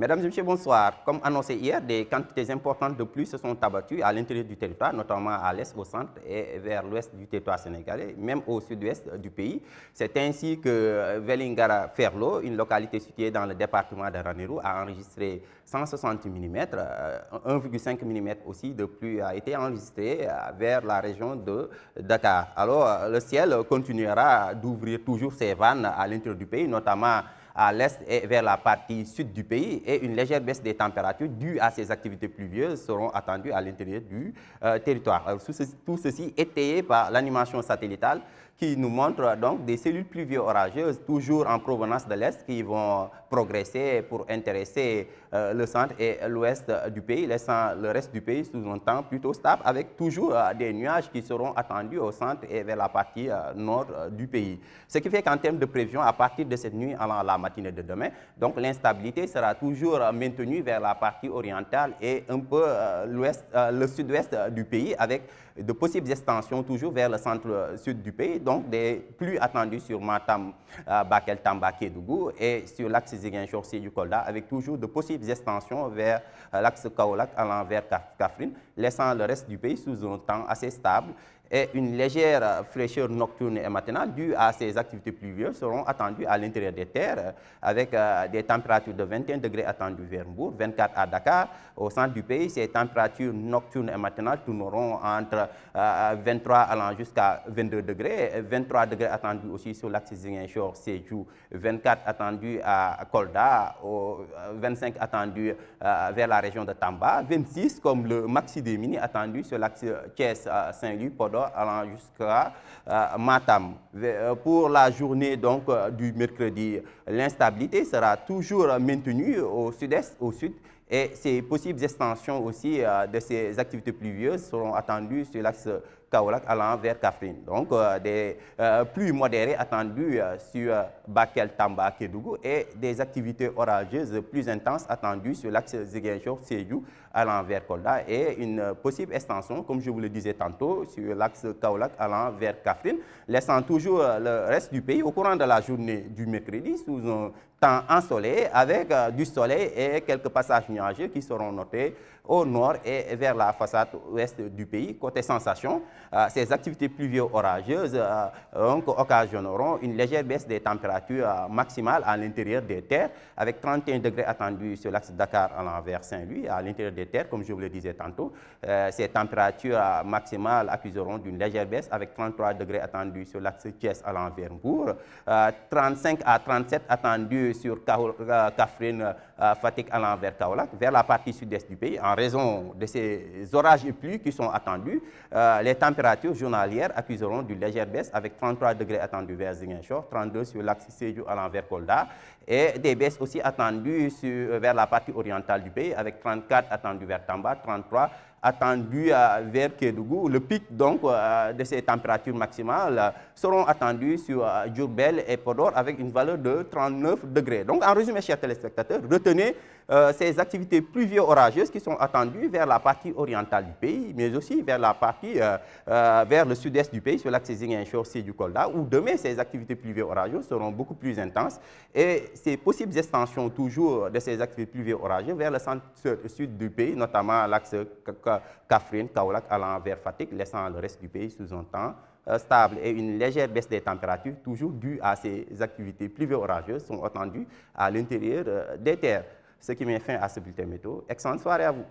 Mesdames et messieurs, bonsoir. Comme annoncé hier, des quantités importantes de pluie se sont abattues à l'intérieur du territoire, notamment à l'est, au centre et vers l'ouest du territoire sénégalais, même au sud-ouest du pays. C'est ainsi que Vélingara Ferlo, une localité située dans le département de Ranérou, a enregistré 160 mm. 1,5 mm aussi de pluie a été enregistré vers la région de Dakar. Alors, le ciel continuera d'ouvrir toujours ses vannes à l'intérieur du pays, notamment à l'est et vers la partie sud du pays, et une légère baisse des températures dues à ces activités pluvieuses seront attendues à l'intérieur du territoire. Alors, tout ceci étayé par l'animation satellitale qui nous montre donc des cellules pluvio-orageuses toujours en provenance de l'est qui vont progresser pour intéresser le centre et l'ouest du pays, laissant le reste du pays sous un temps plutôt stable avec toujours des nuages qui seront attendus au centre et vers la partie nord du pays. Ce qui fait qu'en termes de prévision, à partir de cette nuit allant à la matinée de demain, donc l'instabilité sera toujours maintenue vers la partie orientale et un peu le sud-ouest du pays avec de possibles extensions toujours vers le centre-sud du pays, donc des pluies attendues sur Matam, Bakel, Tamba, Kédougou et sur l'axe Ziguinchor, Sédhiou, Kolda, avec toujours de possibles extensions vers l'axe Kaolack allant vers Kaffrine, laissant le reste du pays sous un temps assez stable. Et une légère fraîcheur nocturne et matinale due à ces activités pluvieuses seront attendues à l'intérieur des terres avec des températures de 21 degrés attendues vers Mbour, 24 à Dakar. Au centre du pays, ces températures nocturnes et matinales tourneront entre 23 allant jusqu'à 22 degrés, 23 degrés attendus aussi sur l'axe Ziguinchor, Sédhiou, 24 attendus à Kolda, 25 attendus vers la région de Tamba, 26 comme le maxi des mini attendu sur l'axe Thiès, Saint-Louis, Podor, allant jusqu'à Matam. Pour la journée donc du mercredi, l'instabilité sera toujours maintenue au sud-est, au sud, et ces possibles extensions aussi de ces activités pluvieuses seront attendues sur l'axe Kaolack allant vers Kaffrine. Donc des pluies modérées attendues sur Bakel, Tamba, Kédougou et des activités orageuses plus intenses attendues sur l'axe Ziguinchor, Sédhiou allant vers Kolda et une possible extension, comme je vous le disais tantôt, sur l'axe Kaolack allant vers Kaffrine, laissant toujours le reste du pays au courant de la journée du mercredi sous un temps ensoleillé avec du soleil et quelques passages nuageux qui seront notés au nord et vers la façade ouest du pays. Côté sensation, ces activités pluvio-orageuses occasionneront une légère baisse des températures maximales à l'intérieur des terres, avec 31 degrés attendus sur l'axe Dakar allant vers Saint-Louis, à l'intérieur des terres, comme je vous le disais tantôt. Ces températures maximales accuseront d'une légère baisse, avec 33 degrés attendus sur l'axe Thiès allant vers Mbour, 35 à 37 attendus sur Kaffrine, Fatick allant vers Kaolack, vers la partie sud-est du pays, en raison de ces orages et pluies qui sont attendus. Les températures journalières accuseront d'une légère baisse avec 33 degrés attendus vers Ziguinchor, 32 sur l'axe Sédhiou allant vers Kolda et des baisses aussi attendues vers la partie orientale du pays avec 34 attendus vers Tamba, 33 attendus vers Kédougou. Le pic donc de ces températures maximales seront attendus sur Diourbel et Podor avec une valeur de 39 degrés. Donc en résumé, chers téléspectateurs, retenez ces activités pluvio-orageuses qui sont attendues vers la partie orientale du pays, mais aussi vers la partie vers le sud-est du pays, sur l'axe Ziguinchor, Sédhiou, Kolda, où demain ces activités pluvio-orageuses seront beaucoup plus intenses et ces possibles extensions toujours de ces activités pluvio-orageuses vers le centre-sud du pays, notamment l'axe Kaffrine, Kaolack allant vers Fatick, laissant le reste du pays sous un temps stable et une légère baisse des températures, toujours due à ces activités pluvio-orageuses, sont attendues à l'intérieur des terres. Ce qui met fin à ce bulletin météo. Excellente soirée à vous.